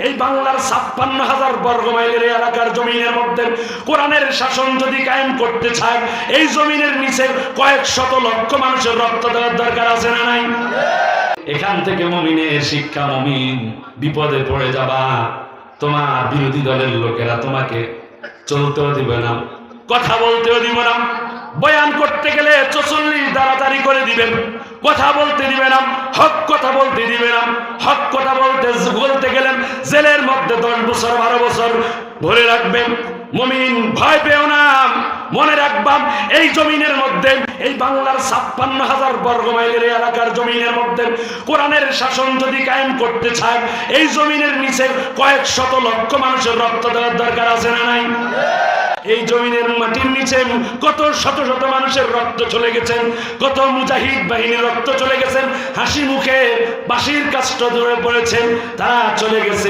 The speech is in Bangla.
এই বাংলার 56,000 বর্গ মাইলের এলাকার জমিনের মধ্যে কোরআনের শাসন যদি কায়েম করতে চায়, এই জমিনের নিচে কয়েক শত লক্ষ মানুষের রক্ত দেওয়ার দরকার আছে না নাই? এখান থেকে মুমিনের শিক্ষা, মুমিন বিপদে পড়ে যাবা, তোমার বিরোধী দলের লোকেরা তোমাকে চলতেও দিবে না, কথা বলতেও দিবে না, বয়ান করতে গেলে 44 দাঁড়াতাড়ি করে দিবেন, কথা বলতে দিবে না, হক কথা বলতে দিবে না, হক কথা বলতে গেলেন জেলের মধ্যে 10 বছর 12 বছর ভরে রাখবেন। মুমিন ভয় পেও না, মনে রাখবাম এই জমিনের মধ্যে, এই বাংলার 56,000 বর্গ মাইলের এলাকার জমিনের মধ্যে কোরআনের শাসন যদি কায়েম করতে চায়, এই জমিনের নিচে কয়েক শত লক্ষ মানুষের রক্ত দেওয়ার দরকার আছে না নাই? এই জমিনের মাটির নিচে কত শত শত মানুষের রক্ত চলে গেছেন, কত মুজাহিদ বাহিনীর রক্ত চলে গেছেন, হাসি মুখে বাঁশির কাষ্ট ধরে পড়েছেন, তারা চলে গেছে।